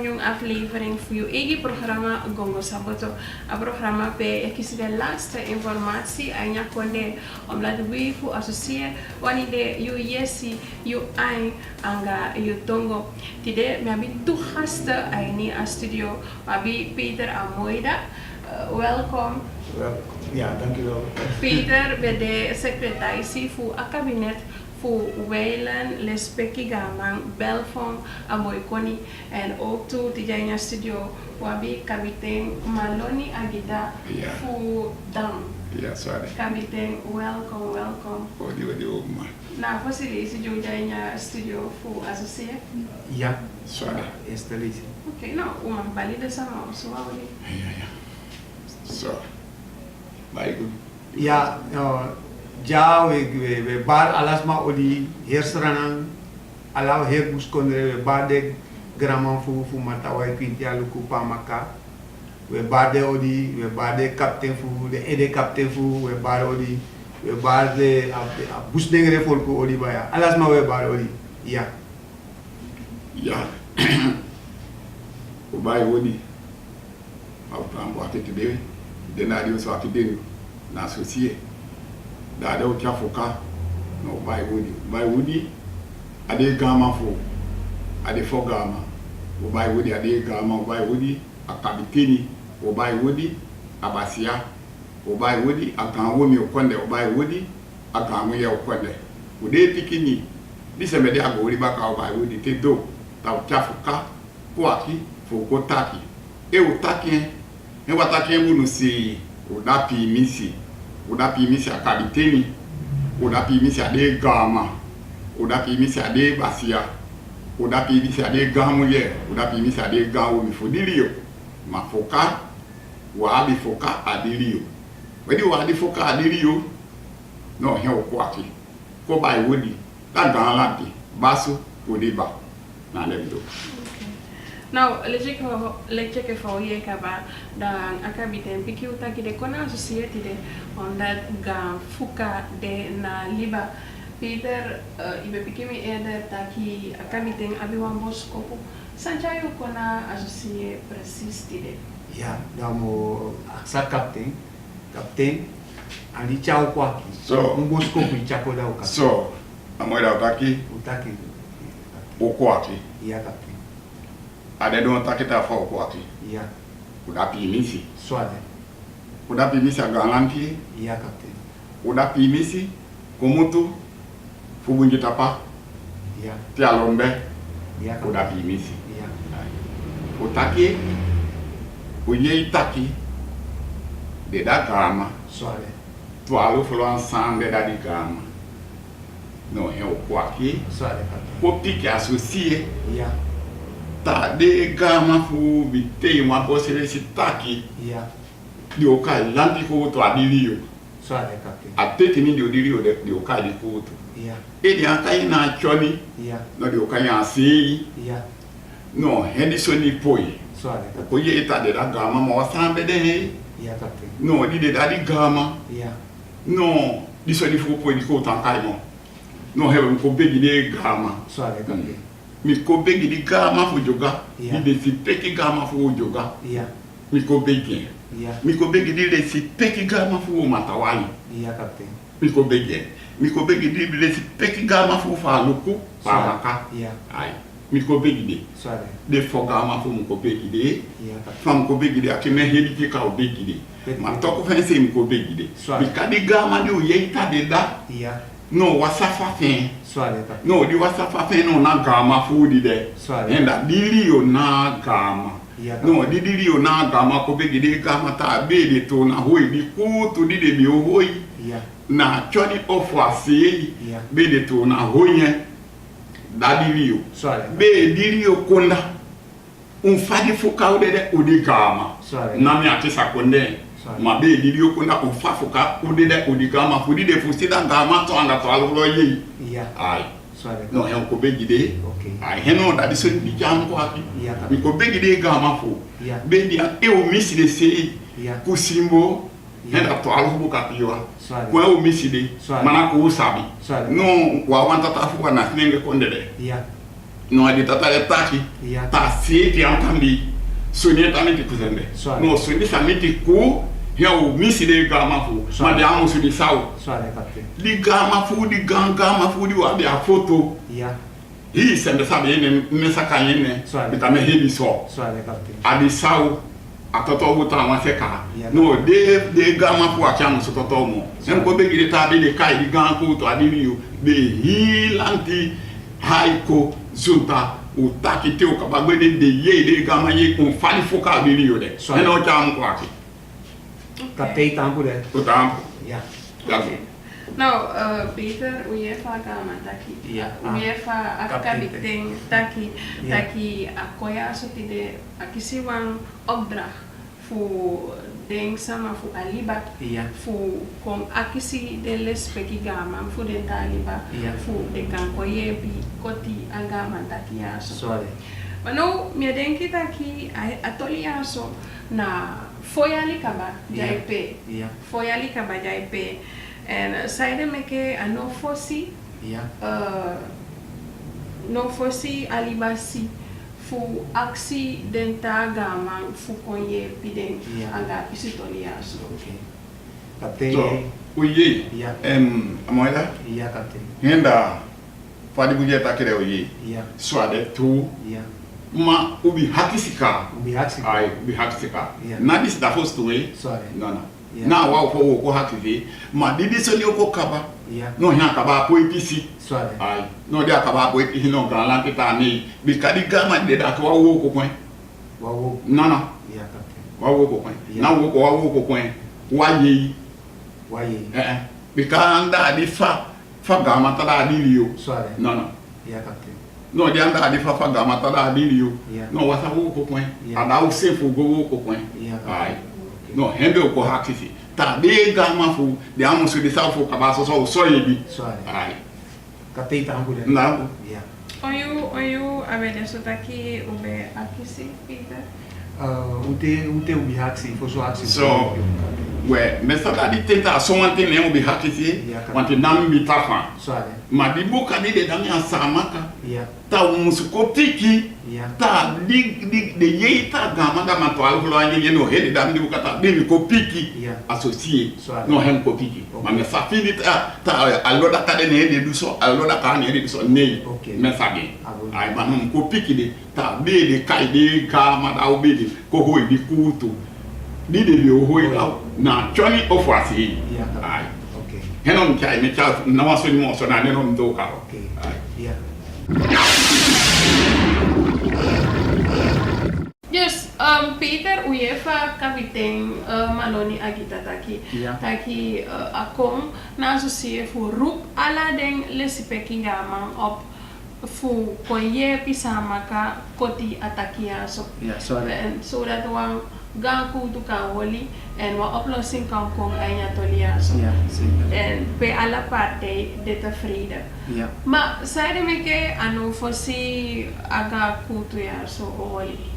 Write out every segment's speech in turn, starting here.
een aflevering voor je eigen programma Gongo Saboto. Een programma bij je de laatste informatie en je kon omdat we voor associëren wanneer je yesi je ein anga je tongo. Tide me abi two gasten in een studio. Abi Peter Amoida. Welkom. Ja, dankjewel. Peter bij de secretaris voor het kabinet. Voor Weilen, Lespeki Gaman, Belfon, Amoikoni en ook toe die in studio wabi kapitein Maloni Agida voor Dam. Ja, sorry. Kapitein, welkom. Oh, die ook maar. Nou, voor ze deze in studio voor associëren? Ja, sorry. Eerste lezing. Oké, nou, we mag bali de samen zo houden. Ja. Zo. Baik. Ja, ja, we bar alasma odi heerstranan alaw heer buskondre we bar de graman fu matawai pintia luku pamaka we bar de odi we bar de captain fu de ede captain fu we bar odi we bar de busdengre folko odi baya alasma we bar odi ya O bai odi au tambo akete de denario so akete na associé da o tia foka no bai wudi ade gama fo ade fo gama o bai wudi ade gama o bai wudi akabitini o bai wudi abasia o bai wudi akanwo mi okonde o bai wudi akanwo ye okonde o de pikini dise mede agori baka o bai wudi te do ta o tia foka ko aki fo ko taki e o taki e wataki mu no si o da pi misi udapi misi akabiteni udapi misi ade gama udapi misi ade basia udapi misi ade gamuye udapi misi ade gawo mifodirio mafoka wa abi foka adirio wedi wa adi foka adirio no he okwati ko bai wodi ta gan lati baso odiba na lebido. Nou, lekker ke voor je kaba dan akabiten piki utaki de kona society de omdat ga fuka de na liba Peter ibe piki mi eerder taki akabiten abiwan boskopo sanjayo kona associé precies tide. Ja, dan mo aksa captain ani chao kwaki So boskopo ichako da uka so amoida utaki okwaki ya captain ade don takita fa okwaki ya udapi misi swade udapi misi agalanti ya captain udapi misi komutu fubunji tapa ya ti alombe ya captain udapi misi ya utaki uye itaki de da gama swade tu alo flo ensemble da di gama no he okwaki swade captain ko piki associé ya ta de gama fu bitei uma possibilidade taki ya di oka lanti ko to adilio swade captain ateki ni di odilio de oka di ko to ya e di aka ina choni ya no di oka ya sei ya no hedisoni poi swade captain ko ye ta de da gama mo sambe de ya captain no di de da di gama ya no di so di fu poi di ko tan kai mo no he ko begi de gama swade captain mi ko begi di gama fu joga Yeah. di de si peki gama fu joga ya mi ko begi ya mi ko begi di le si peki gama fu matawali ya captain mi ko begi di le si peki gama fu fa luku pa maka ya ai mi ko begi swade de fo gama fu mi ko begi de ya captain fam ko begi de akime hedi ki ka o begi de ma to ko fense mi ko begi de Swale. mi ka di gama di o ye ta de da ya no wasafa fen swade captain no di wasafa fen no na gama fu di de Swale. enda dilio na gama ya no di dilio na gama ko begi de gama ta be de to na hoi di ku to di de bi o hoi ya na choni ofo asei Yeah. be de to na honye da dilio swade be dilio konda fadi fuka de odi gama Swale. na mi ati sakonde Swale. ma be dilio konda fa fuka de odi gama fu di de fu sida gama to anga to alo yi ya ai swade no hen ko be gide okay ai heno da di so di jam ko aki ya mi captain ko be gide gama fu ya be di e o misi de sei ya kusimbo Yeah. henda to alo bu ka piwa swade kwa o miside Swale. mana ko usabi Swale. no wa wanta ta fu na sinenge konde de ya no adi tatale taki Yeah. ta seti antambi soni tamiti kuzende Swale. no soni samiti ku ya o misi de gama fu Swale. ma de amu suni sawo Swale captain. di gama fu di gama fu di wa di a photo Yeah. hii sembe sabe yene mesaka yene Swale. bitame hebi so Swale captain. adi sawo atoto buta wa seka Yeah. no de gama fu achamu so toto mo sem ko be gire ta be de kai di gama fu to adi yu be hilanti haiko zunta utaki te ukabagwe de ye de gama ye kon fali foka be yu de Swale. eno chamu ko aki Captain tampo de. utampo Yeah. Okay. Now, Peter, UEFA kama taki. Yeah. UEFA akabiteng taki Yeah. taki akoya so tide akisiwang opdracht fu ding sama fu aliba Yeah. fu kom akisi de lespeki gama fu den taliba Yeah. fu de kankoye bi koti agama taki aso. Swale. Mano, mi denki taki atoli aso na foyali kaba jaipe. Yeah. Foyali kaba jaipe. En saide meke ano fosi Yeah. no fosi alibasi fu aksi denta gama fu konye piden Yeah. anga isitoli aso. Okay. Captain. so uye Yeah. amoida Yeah, captain. henda fadi buje takire uye Yeah. swade tu Yeah. ma ubi hakisika Ubi haksi. ai ubi hakisika Yeah. na dis da first way Swale. no Yeah. na wa ko ko hakive ma didi so ni ko kaba Yeah. no nya kaba po episi Swale. ai no dia kaba po episi no gran lan kita ni bi kadi gama de da ko wo ko kwen Wawo. no Yeah, captain. wa wo ko kwen Yeah. na wo ko kwen wa ye Waye. bi ka nda di fa gama ta da di rio Swale. no Yeah, captain. no dia nda di fa gama ta da di rio Yeah. no wa sa wo ko kwen Yeah. ada o se fu go wo ko kwen Yeah, ai captain. no hende ko hakisi ta be gama fu de amu su di sa fu ka ba so ye bi Swale. ai Captain tampo de. na Yeah. Oyu abede so taki ube akisi Peter. Ute ubi haksi. Foso haksi. So, we mesa da di tenta so wante ne o bi hakisi Yeah, wante nam bi tafa Swale. ma di buka di de dami asamaka Yeah. ta musuko tiki Yeah. ta de ye ta gama to alfulo anyi no hedi dam di buka ta bi ko piki Yeah. associé Swale. no hen ko piki Okay. ma me sa fini ta aloda ka de ne de du so aloda ka ne de so ne Okay. me sa ge Abo. ai ma no ko piki de ta be de kai de gama da o be de ko ho di kutu ni de bi o ho ila na choni ofo asi Yeah. ai Okay. henom chai me cha na waso ni mo so na ne no ndo ka Okay. ai Yeah. Yes, Peter UEFA kapitein Maloni agita taki Yeah. taki akong na associé fu rup ala den lesipeki gama op fu konye pisama ka koti atakia so Yeah. Swale. and so that one ganku tu ka woli and wa oplossing kan kong ay tolia so Yeah. See. and pe ala parte de ta frida. Yeah. Ma saide me ke ano fosi aga kutu ya so oli.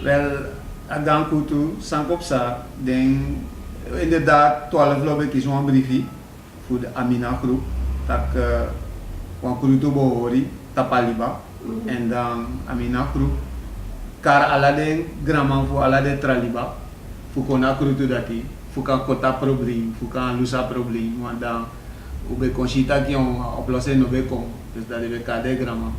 Wel, agang kutu sangkop sa den inderdaad 12 lobe kies een briefie voor de Amina groep tak wan kurutu bohori tapaliba en dan Amina groep kar ala den graman fu ala de traliba fu kona kurutu dati fu kan kota probleem fu kan lusa probleem want dan ube consita ki on oplossing no be kon dus dat de kade graman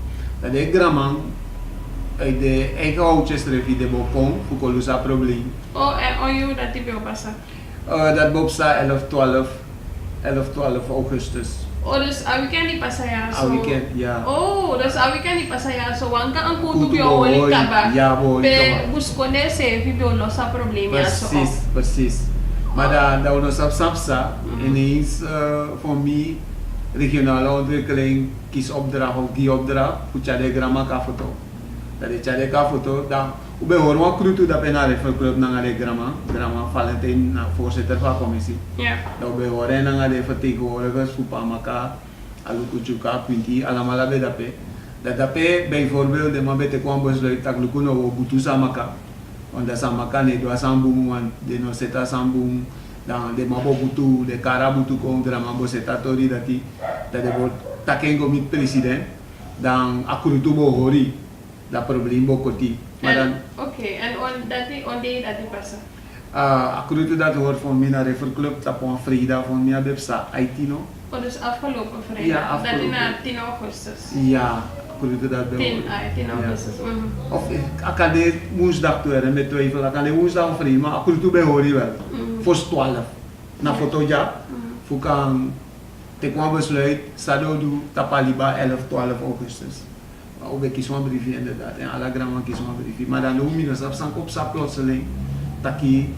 de eigen houtjes treffen de bopon voor kolusa probleem. Oh, en oyu dat die wil passen. Dat bopsa 11 Augustus. Oh, dus weekend die passen ja so. Weekend, ja. Oh, dus weekend die passen ja so. Wanka ang kutu Kutu bio boy, oli kaba. ja, boy, Pe kaba. buskonde se vi bio losa problem ya so. Precies. Maar daar we nog sapsa ineens voor mij regionale ontwikkeling kies opdracht of die opdracht voor chade grama ka foto. Dat is chade ka foto dan ube hoor krutu dat ben are club nang are grama Valentin na voorzitter van commissie. Ja. Dat ube hoor nang are vertegenwoordigers voor Pamaka alukuchuka pinti alamala bedape. Dat dape bijvoorbeeld de mabete kwam besluit tak lukuno wo butu samaka. Onda samaka ne do sambung wan de no seta sambung dan de mabo butu de kara butu ko drama bo seta tori dati dat de bot takengo mit president dan akurutu bo hori dat probleem bokoti. Maar dan, en on dat passa. Akkurat dat hoort van mij naar Riverclub, dat op een vrijdag van mij heb sa IT no. Oh, dus afgelopen vrijdag? Ja, afgelopen. Dat is na 10 augustus? Ja, akkurat dat bij 10 augustus. Of ik kan de woensdag toe met twijfel, ik kan de woensdag vrij, maar akkurat bij hoor je wel. Voor 12. Na foto ja, voor kan te kwam besluit, sado do tapaliba 11, 12 augustus. Ook ik kies een briefje inderdaad, en alle grammen kies een briefje. Maar dan noem je dus op sa plotseling, taki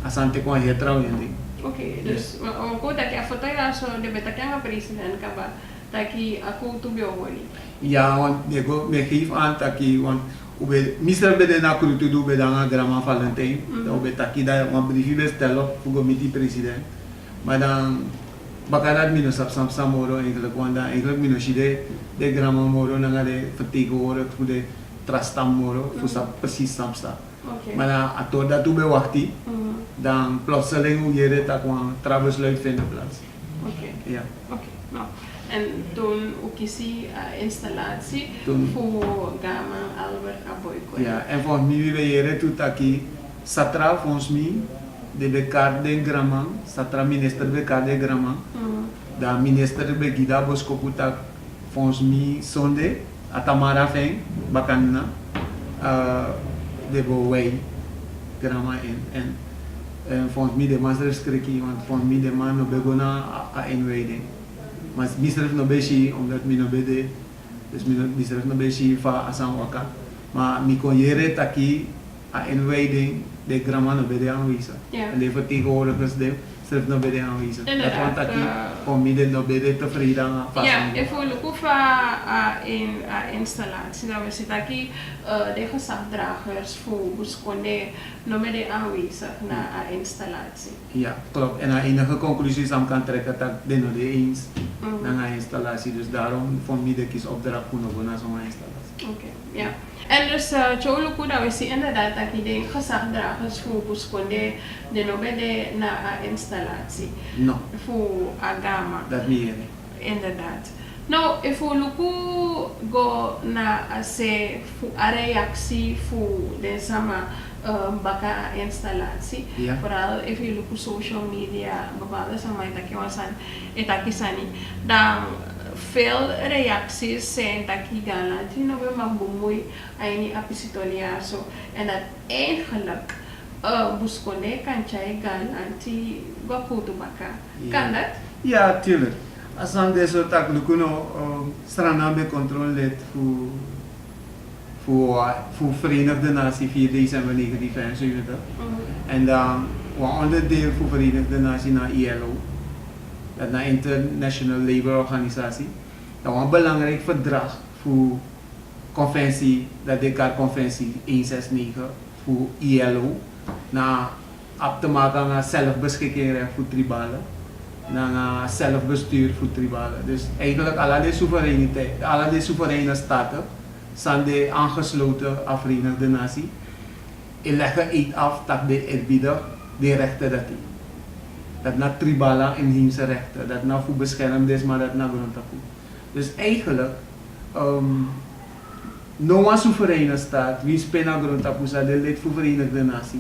asante kwam hier trouwen ding. Oké, dus aku taki a foto ya so de betakang a president kaba taki aku tu biowoli. Ja, want me geef aan taki want misal bede na krutu do bede nga grama Valentijn, dan be taki da een briefje bestellen voor committee president. Maar dan bakarat minus sam moro eigenlijk want dan eigenlijk minus de grama moro na de vertegenwoordigd voor de trastam moro voor sa precies samsta. Maar dan ato dat be wachti. Dan plotseling hoe je het gewoon trouwensluit vinden plaats. Ja. Nou. En toen ook is die installatie voor Gama Albert Aboyko. Ja, en volgens mij we hier toe taki satra volgens mij de bekarde grama, satra minister bekarde grama. Da minister begida boskoputak volgens mij zonde atamara feng bakanna de boway grama en volgens mij de master skriki, want volgens mij de man no begona a inwijding. Maar misref no beshi omdat mi no bede, dus misref no beshi fa asam waka. Maar mi kon jere taki a inwijding de grama no bede aanwijzen. En de vertegenwoordigers de zelf no bede aanwijzen. Dat want taki kon mi de no bede tevreden aan. Ja, ik voel ook in installatie dat we zitten aquí de gezagdragers voor buskonde no bede aanwijzen na installatie. Ja, klopt. En enige conclusies aan kan trekken dat de no de eens na installatie. Dus daarom voor mij de kies opdracht kunnen we naar zo'n installatie. Oké, ja. En dus Choluku dat we zien inderdaad dat de gezagdragers voor buskonde de no bede na installatie. No. Voor agama. Dat meer. Inderdaad. Nou, if we look go na a reactie voor de sama baka installatie, vooral if you look social media, bepaalde sama itakisani, dan veel reacties zijn taki galant, die nog maar bemoei aan die apisitoliaso en dat eigenlijk buskonde kan jij galant die wakutu baka. Kan dat? Ja, tuurlijk. Als aan deze tak lukuno strana be controleerd voor Verenigde Naties 4 december 1975 en dan was onderdeel voor Verenigde Naties naar ILO, dat naar International Labour Organisatie. Dat was een belangrijk verdrag voor conventie, dat de conventie 169 voor ILO, na op te maken naar zelfbeschikking voor tribalen. Naar zelfbestuur voor tribalen. Dus eigenlijk alle de soevereine staten zijn de aangesloten aan Verenigde Naties. En leggen eet af dat de eerbieden de rechten dat die. Dat naar tribale inheemse rechten, dat naar voor beschermd is, maar dat naar grondtapu. Dus eigenlijk, no een soevereine staat, wie speelt naar grondtapu, de lid voor Verenigde Naties,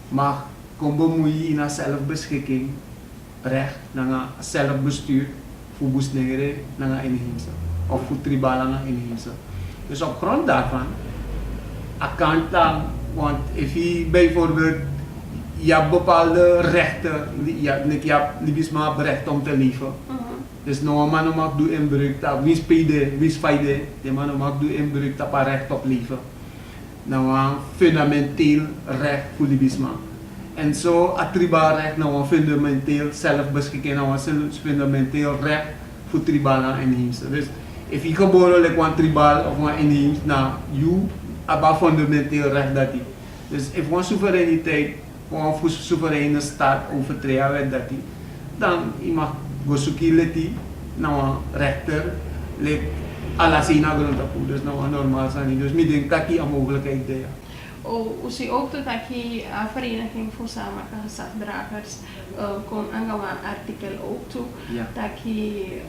mag komen bemoeien in een zelfbeschikking. Recht naar zelfbestuur voor boesningeren naar inheemse of voor tribalen naar inheemse. Dus op grond daarvan, kan dan, want als je bijvoorbeeld je hebt bepaalde rechten, je hebt maar recht om te leven. Dus no man mag doen inbreuk dat wie spijde, de man mag doen inbreuk dat recht op leven. Nou een fundamenteel recht voor libisma. En zo het tribaal recht nou een fundamenteel zelfbeschikking, nou een fundamenteel recht voor tribalen inheemse. Dus als je geboren wordt een tribaal of een inheems, nou je hebt een fundamenteel recht dat die. Dus als een soevereiniteit, een soevereine staat overtreden werd dat die, dan je mag go zoeken naar een rechter, alles in grondtapu, dus nou een normaal zijn. Dus ik denk dat die een mogelijkheid is. Usi ook dat die vereniging voor samenwerking gezagdragers kon aangaan artikel ook toe dat die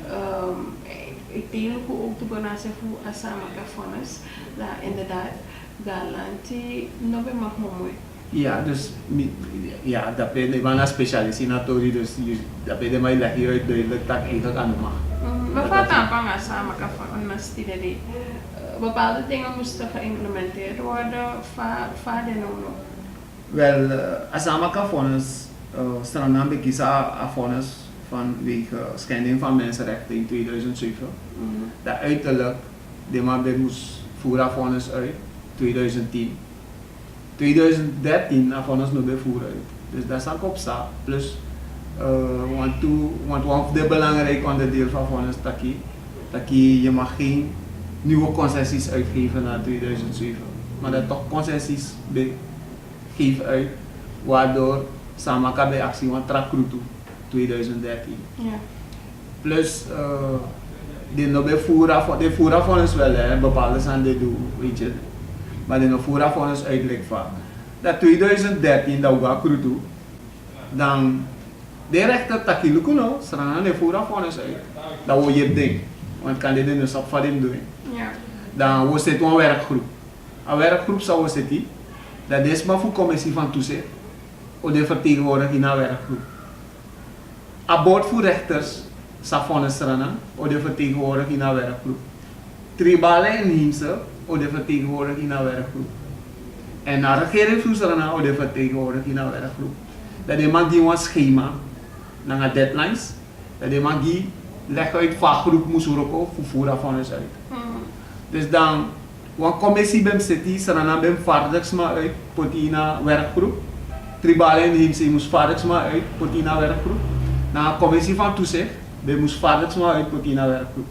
ik denk ook te benazen voor asama kafonas, dat inderdaad galanti no be mag mooi. Ja, dus ja, dat ben je wel een specialist in Tori, dus dat ben je maar leg je uit duidelijk dat eigenlijk aan de mag. Maar wat aanpang asama kafonas die bepaalde dingen moesten geïmplementeerd worden, vader nono. Wel, asama kafonas, stranden bekiezen afonas vanwege schending van mensenrechten in 2007. Dat uiterlijk, de man moest voeren afonas uit, 2010. 2013 afonas nog bij voeren uit. Dus dat is een kopstap. Plus, want de belangrijk onderdeel van afonas dat je mag geen nieuwe concessies uitgeven na 2007. Maar dat toch concessies geven uit, waardoor Samaka bij actie van Trakrutu 2013. Ja. Plus, de voera van ons wel, hè, bepaalde zijn de doel, weet je. Maar de voera van ons uitleg van. Dat 2013, dat we Krutu, dan de rechter takilukuno, strana de voera van ons uit. Dat we je ding, want kan dit dus op van hem doen. Ja. Dan was het een werkgroep. Een werkgroep zou we zitten, dat is maar voor commissie van toezicht, of de vertegenwoordiging in een werkgroep. Abort voor rechters, Safone Strana, of de vertegenwoordiging in een werkgroep. Tribale inheemse, of de vertegenwoordiging in een werkgroep. En de regering voor Strana, of de vertegenwoordiging in een werkgroep. Dat de man die een schema, naar deadlines, dat de man die legt uit vakgroep moest ook voor voeren van ons uit. Dus dan, een commissie bij zitten, Strana bij vaardigs maar uit, pot in een werkgroep. Tribale inheemse moest vaardigs maar uit, pot in een werkgroep. Na een commissie van toezicht, die moest vaardigs maar uit, pot in een werkgroep.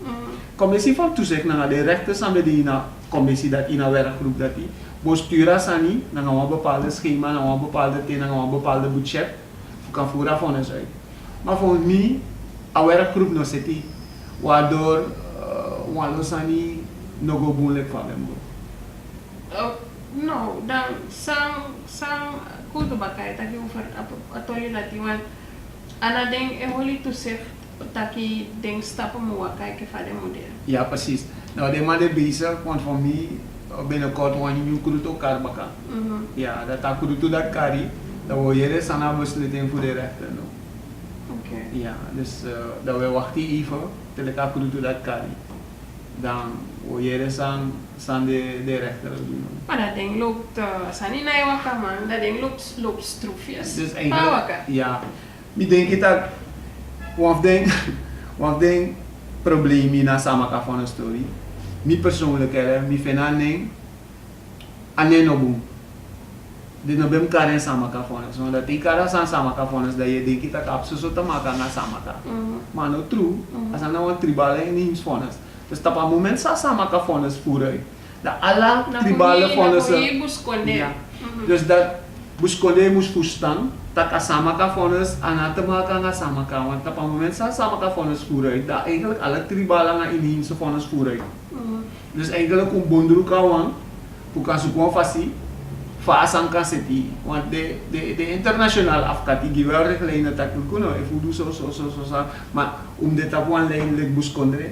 Commissie van toezicht, na de rechters aan de commissie dat in een werkgroep dat die, besturen sani, dan gaan we een bepaalde schema, dan gaan we een bepaalde tijd, dan gaan we een bepaalde budget, kan voeren van ons uit. Maar voor mij, een werkgroep nog zit die, waardoor we sani nog een moeilijk van hem doen. Nou, dan sang kudu bakay taki over atoyo lati want ana ding eholi toezicht taki ding stappen mo wakay ke fade model. Ja, precies. Nou, de man is bezig, want voor mij binnenkort want je kudu ook kar baka. Ja, dat ik kudu dat kari, dat we hier is aan beslissing voor de rechter. No? Oké. Ja, dus dat we wachten even tot ik kudu dat kari. Dan we hier is aan de rechter doen. Maar dat ding loopt, sani na je waka man, dat ding loopt stroefjes. Dus eigenlijk, ja, ik denk dat wat denk probleem in een samaka van een story. Mij persoonlijk, ik vind dat ding alleen nog boem. Dit nog ben karen samaka van ons, want dat ik karen san samaka van ons, dat je denkt dat absoluut te maken na samaka. Maar no true, als je nou een tribale in iets van ons. Dus op een moment sa samaka van ons voeren. Dat alle tribale van ons. Ja. Dus dat buskonde moest verstaan dat a samaka van ons aan te maken na samaka. Want op een moment sa samaka van ons voeren, dat eigenlijk alle tribale inheemse van ons voeren. Dus eigenlijk een bondruka wan, hoe kan ze gewoon vast Faasan kan zitten, want de internationale afkati die wel richtlijnen dat we kunnen, if we doen zo, maar om dit op een lijn like buskondre,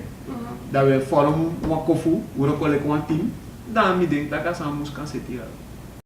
dat we vormen een kofu, we ook een team, dan denk ik dat we samen kan zitten.